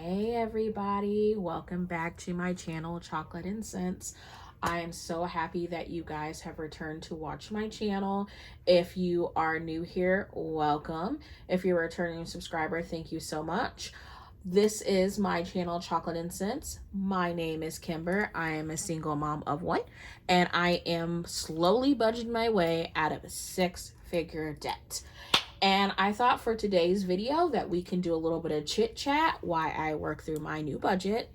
Hey everybody, welcome back to my channel, Chocolate and Scents. I am so happy that you guys have returned to watch my channel. If you are new here, welcome. If you're a returning subscriber, thank you so much. This is my channel, Chocolate and Scents. My name is Kimber. I am a single mom of one, and I am slowly budgeting my way out of a six-figure debt. And I thought for today's video that we can do a little bit of chit chat while I work through my new budget.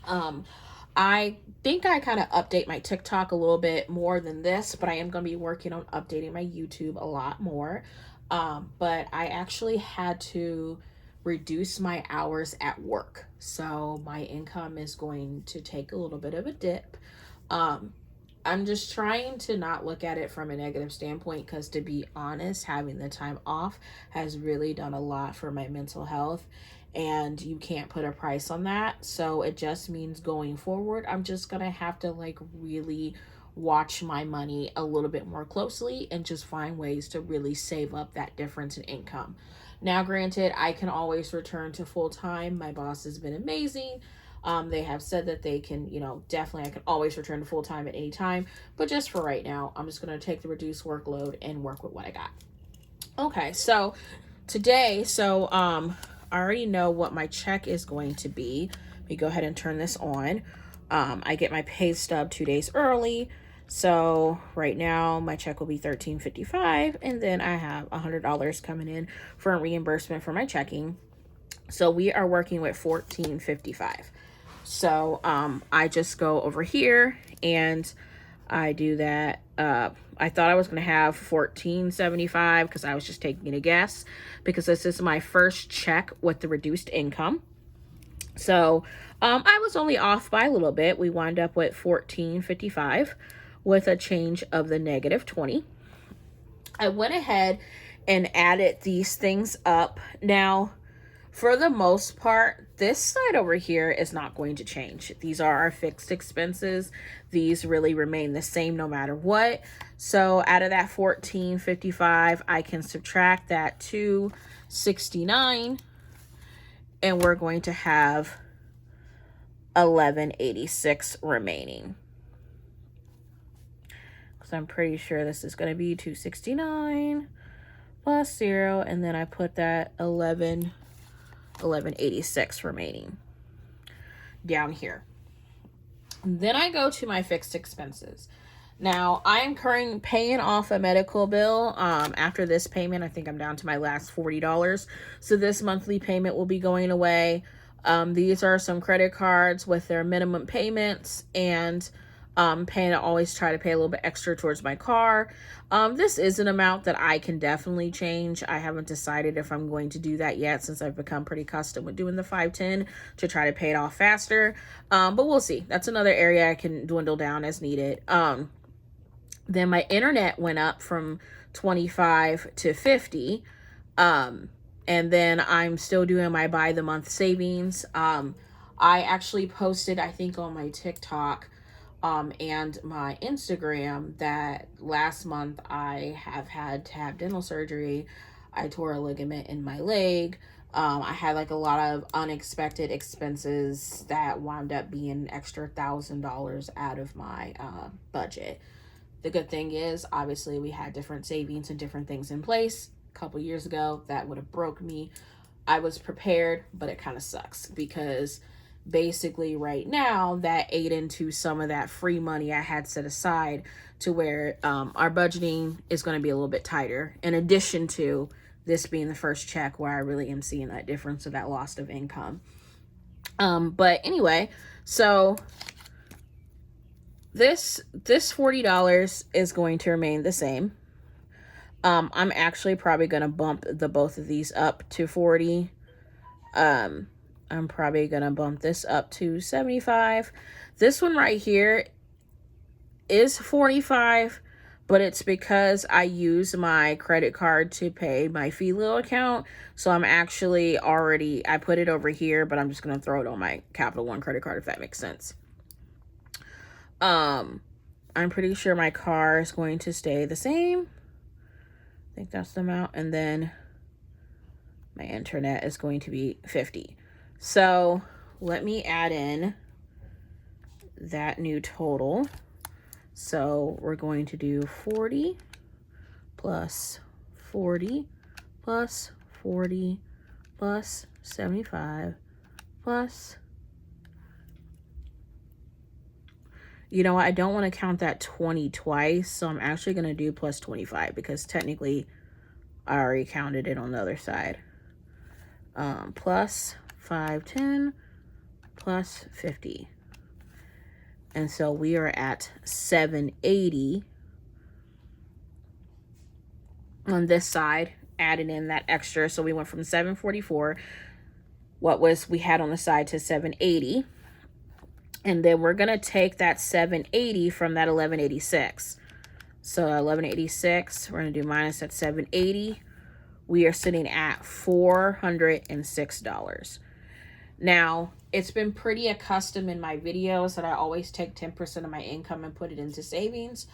I think I kind of update my TikTok a little bit more than this, but I am going to be working on updating my YouTube a lot more. But I actually had to reduce my hours at work. So my income is going to take a little bit of a dip. I'm just trying to not look at it from a negative standpoint because, to be honest, having the time off has really done a lot for my mental health, and you can't put a price on that. So it just means going forward, I'm just going to have to really watch my money a little bit more closely and just find ways to really save up that difference in income. Now, granted, I can always return to full time. My boss has been amazing. They have said that they can, definitely I can always return to full time at any time. But just for right now, I'm just going to take the reduced workload and work with what I got. Okay, so today, I already know what my check is going to be. Let me go ahead and turn this on. I get my pay stub 2 days early. So right now my check will be $13.55, and then I have $100 coming in for a reimbursement for my checking. So we are working with $14.55. So I just go over here and I do that. I thought I was going to have $14.75 because I was just taking a guess, because this is my first check with the reduced income. So I was only off by a little bit. We wound up with $14.55 with a change of the -20. I went ahead and added these things up. Now, for the most part, this side over here is not going to change. These are our fixed expenses. These really remain the same no matter what. So out of that $14.55, I can subtract that $2.69, and we're going to have $11.86 remaining. Because I'm pretty sure this is going to be $2.69 plus 0, and then I put that $11.86 remaining down here. And then I go to my fixed expenses. Now, I am currently paying off a medical bill. After this payment, I think I'm down to my last $40. So this monthly payment will be going away. These are some credit cards with their minimum payments, and always try to pay a little bit extra towards my car. This is an amount that I can definitely change. I haven't decided if I'm going to do that yet, since I've become pretty accustomed with doing the 510 to try to pay it off faster. But we'll see. That's another area I can dwindle down as needed. Then my internet went up from 25 to 50. And then I'm still doing my by the month savings. I actually posted, I think, on my TikTok and my Instagram that last month I have had to have dental surgery. I tore a ligament in my leg. I had a lot of unexpected expenses that wound up being an extra $1,000 out of my budget. The good thing is, obviously, we had different savings and different things in place. A couple years ago, that would have broke me. I was prepared, but it kind of sucks because basically right now that ate into some of that free money I had set aside, to where our budgeting is going to be a little bit tighter, in addition to this being the first check where I really am seeing that difference of that loss of income. But anyway, so this $40 is going to remain the same. I'm actually probably going to bump both of these up to 40. I'm probably going to bump this up to 75. This one right here is 45, but it's because I use my credit card to pay my Philo account. So I'm actually I put it over here, but I'm just going to throw it on my Capital One credit card, if that makes sense. I'm pretty sure my car is going to stay the same. I think that's the amount. And then my internet is going to be 50. So let me add in that new total. So we're going to do 40 plus 40 plus 40 plus 75 plus, you know what, I don't want to count that 20 twice, so I'm actually going to do plus 25 because technically I already counted it on the other side. Plus 510 plus 50. And so we are at 780 on this side, added in that extra. So we went from 744, what was we had on the side, to 780. And then we're going to take that 780 from that 1186. So 1186, we're going to do minus that 780. We are sitting at $406. Now, it's been pretty accustomed in my videos that I always take 10% of my income and put it into savings.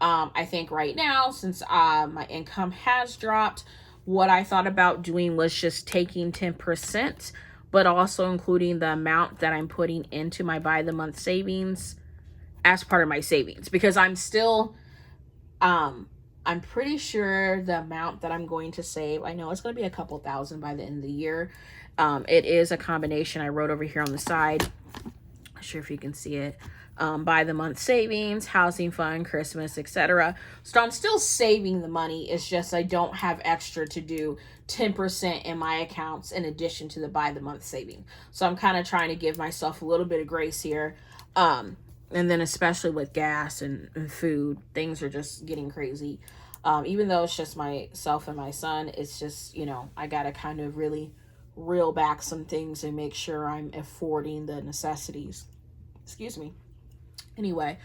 I think right now, since my income has dropped, what I thought about doing was just taking 10%, but also including the amount that I'm putting into my by the month savings as part of my savings, because I'm still, I'm pretty sure the amount that I'm going to save, I know it's going to be a couple thousand by the end of the year. It is a combination I wrote over here on the side. Not sure if you can see it. By the month savings, housing fund, Christmas, etc. So I'm still saving the money. It's just I don't have extra to do 10% in my accounts in addition to the by the month saving. So I'm kind of trying to give myself a little bit of grace here. And then especially with gas and food, things are just getting crazy. Even though it's just myself and my son, it's just, you know, I got to kind of really reel back some things and make sure I'm affording the necessities. Excuse me. Anyway,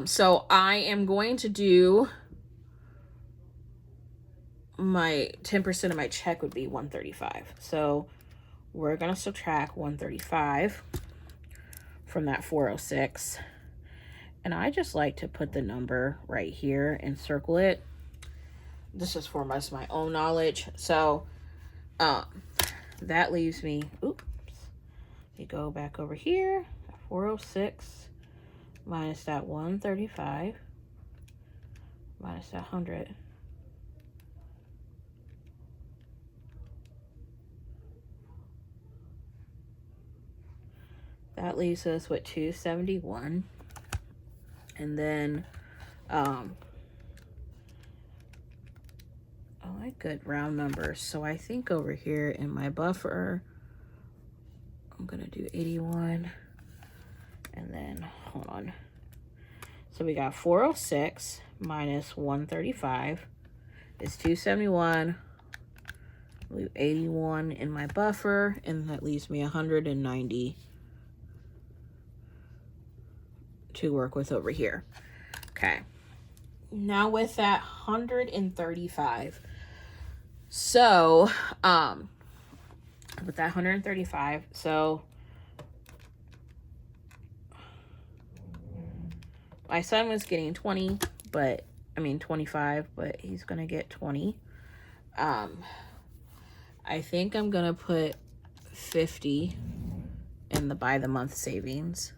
so I am going to do my 10% of my check would be 135. So we're going to subtract 135 from that 406. And I just like to put the number right here and circle it. This is for my own knowledge. So that leaves me, oops, we go back over here, 406 minus that 135 minus that 100. That leaves us with 271. And then I like good round numbers. So I think over here in my buffer, I'm gonna do 81. And then hold on. So we got 406 minus 135 is 271. Leave 81 in my buffer, and that leaves me 190 to work with over here. Okay. Now with that 135. So, with that 135, so my son was getting 20, but I mean 25, but he's gonna get 20. I think I'm gonna put 50 in the by the month savings.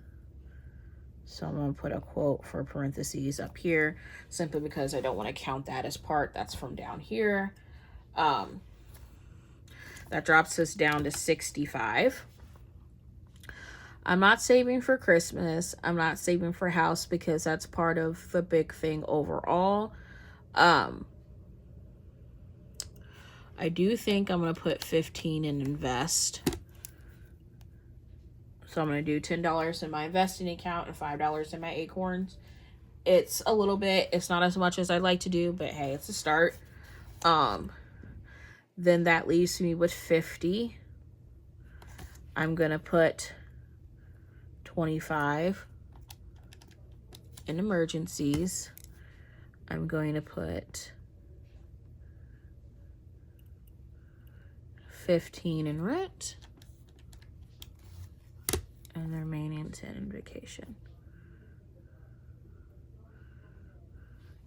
So I'm gonna put a quote for parentheses up here, simply because I don't want to count that as part. That's from down here. That drops us down to 65. I'm not saving for Christmas. I'm not saving for house because that's part of the big thing overall. I do think I'm going to put 15 in invest. So I'm going to do $10 in my investing account and $5 in my acorns. It's a little bit, it's not as much as I'd like to do, but hey, it's a start. Then that leaves me with 50. I'm going to put 25 in emergencies. I'm going to put 15 in rent, and the remaining 10 in vacation.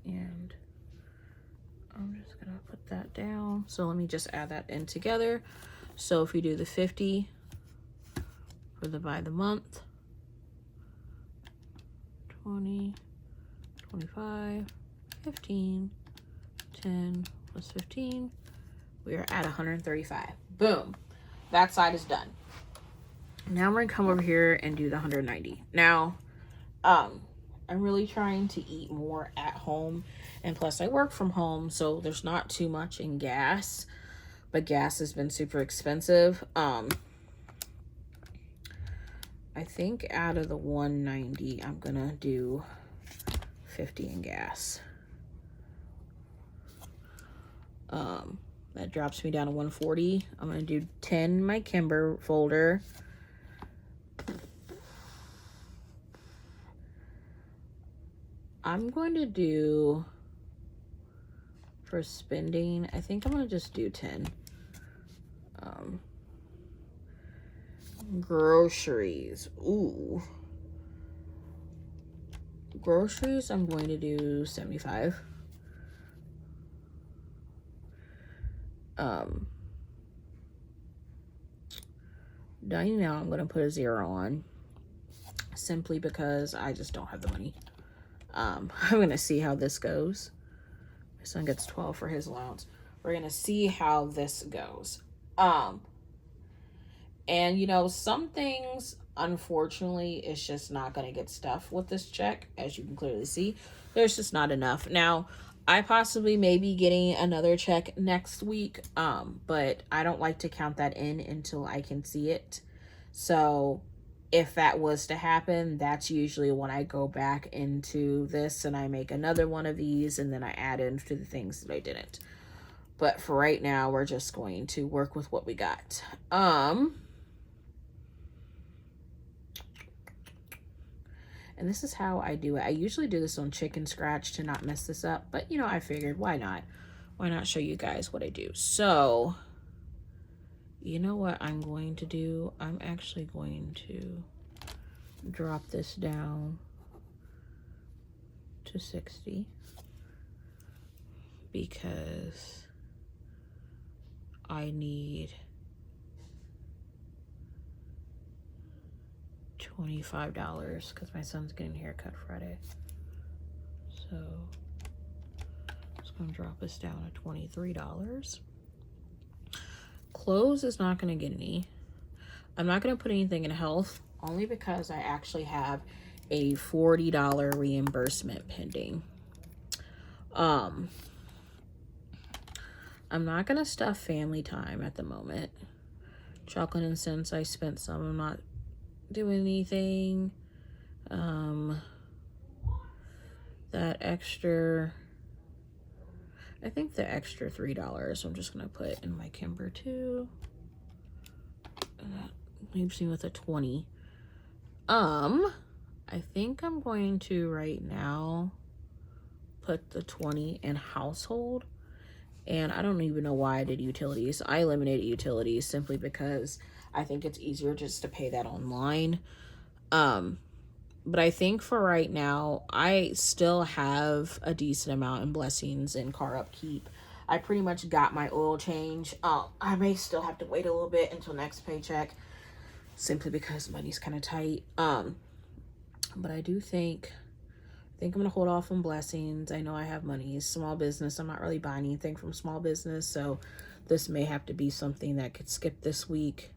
And I'm just gonna put that down. So let me just add that in together. So if we do the 50 by the month. 20, 25, 15, 10 plus 15. We are at 135. Boom. That side is done. Now we're going to come over here and do the 190. Now, I'm really trying to eat more at home. And plus, I work from home, so there's not too much in gas. But gas has been super expensive. I think out of the 190, I'm going to do 50 in gas. That drops me down to 140. I'm going to do 10 in my Kimber folder. I'm going to do, for spending, I think I'm going to just do 10. Groceries. Ooh. Groceries, I'm going to do 75. Dining out, I'm going to put a 0 on. Simply because I just don't have the money. I'm going to see how this goes. My son gets 12 for his allowance. We're going to see how this goes. And, you know, some things, unfortunately, it's just not going to get stuffed with this check. As you can clearly see, there's just not enough. Now, I possibly may be getting another check next week, but I don't like to count that in until I can see it. So if that was to happen, that's usually when I go back into this and I make another one of these and then I add into the things that I didn't. But for right now, we're just going to work with what we got. And this is how I do it. I usually do this on chicken scratch to not mess this up. But, you know, I figured, why not? Why not show you guys what I do? So, you know what I'm going to do? I'm actually going to drop this down to 60. Because I need $25 because my son's getting a haircut Friday. So just gonna drop this down to $23. Clothes is not gonna get any. I'm not gonna put anything in health only because I actually have a $40 reimbursement pending. I'm not gonna stuff family time at the moment. Chocolate and scents, I spent some. I'm not doing anything. That extra, I think the extra $3 I'm just gonna put in my Kimber too. And that leaves me with a 20. I think I'm going to right now put the 20 in household. And I don't even know why I did utilities. I eliminated utilities simply because I think it's easier just to pay that online. But I think for right now, I still have a decent amount in blessings and car upkeep. I pretty much got my oil change. I may still have to wait a little bit until next paycheck simply because money's kind of tight. But I do think I'm going to hold off on blessings. I know I have money. Small business, I'm not really buying anything from small business, so this may have to be something that could skip this week.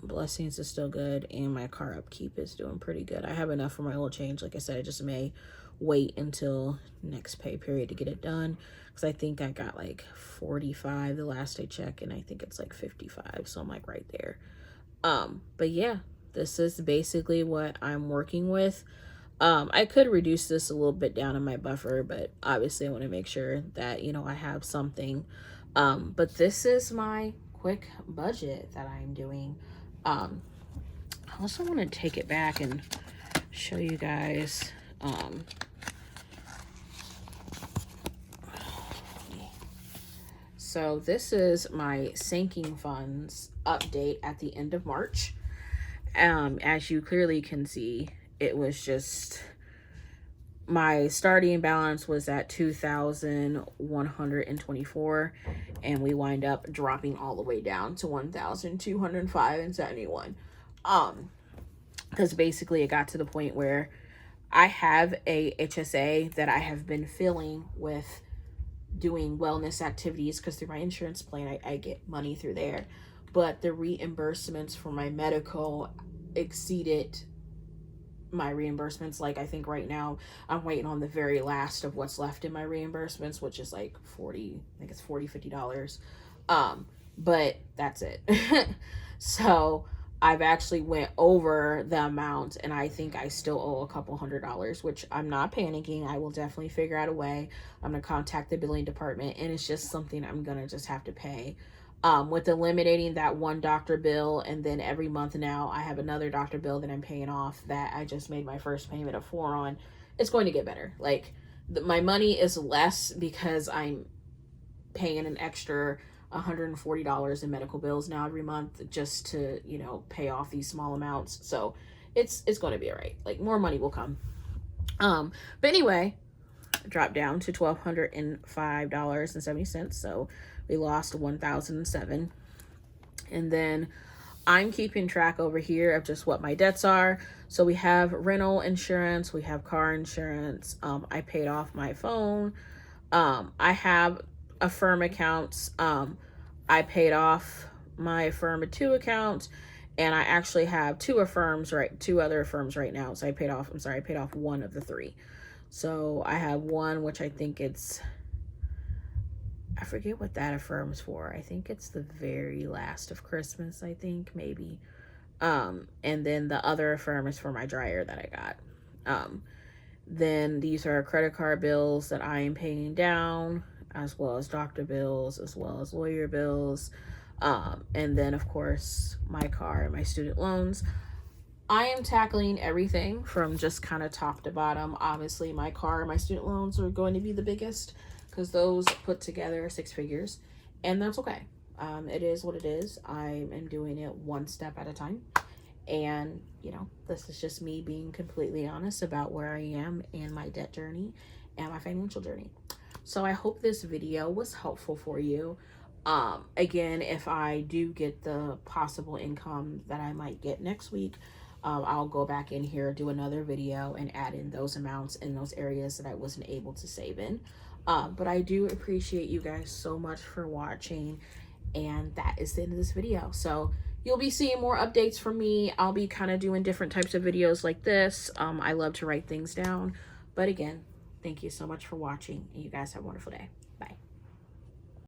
Blessings is still good, and my car upkeep is doing pretty good. I have enough for my oil change. Like I said, I just may wait until next pay period to get it done, because I think I got like 45 the last I checked, and I think it's like 55, so I'm like right there. But yeah, this is basically what I'm working with. I could reduce this a little bit down in my buffer, but obviously I want to make sure that, you know, I have something. But this is my quick budget that I'm doing. I also want to take it back and show you guys, so this is my sinking funds update at the end of March. As you clearly can see, it was just, my starting balance was at 2,124, and we wind up dropping all the way down to 1,205.71. Because basically it got to the point where I have a HSA that I have been filling with doing wellness activities, because through my insurance plan I get money through there, but the reimbursements for my medical exceeded my reimbursements. Like, I think right now I'm waiting on the very last of what's left in my reimbursements, which is like 40, I think it's $40-$50. But that's it. So I've actually went over the amount, and I think I still owe a couple $100, which I'm not panicking. I will definitely figure out a way. I'm gonna contact the billing department, and it's just something I'm gonna just have to pay. With eliminating that one doctor bill, and then every month now I have another doctor bill that I'm paying off that I just made my first payment of 4 on. It's going to get better. Like, my money is less because I'm paying an extra $140 in medical bills now every month, just to, you know, pay off these small amounts. So it's going to be all right. Like, more money will come. But anyway, dropped down to $1,205.70. So we lost $1,007. And then I'm keeping track over here of just what my debts are. So we have rental insurance, we have car insurance. I paid off my phone. I have Affirm accounts. I paid off my Affirm 2 account, and I actually have two other Affirms right now. So I paid off one of the 3. So I have one, which I think I forget what that Affirm's for. I think it's the very last of Christmas, I think, maybe. And then the other Affirm is for my dryer that I got. Then these are credit card bills that I am paying down, as well as doctor bills, as well as lawyer bills. And then, of course, my car and my student loans. I am tackling everything from just kind of top to bottom. Obviously, my car and my student loans are going to be the biggest, because those put together are 6 figures, and that's okay. It is what it is. I am doing it one step at a time. And, you know, this is just me being completely honest about where I am in my debt journey and my financial journey. So I hope this video was helpful for you. Again, if I do get the possible income that I might get next week, I'll go back in here, do another video, and add in those amounts in those areas that I wasn't able to save in. But I do appreciate you guys so much for watching, and that is the end of this video. So you'll be seeing more updates from me. I'll be kind of doing different types of videos like this. I love to write things down. But again, thank you so much for watching, and you guys have a wonderful day.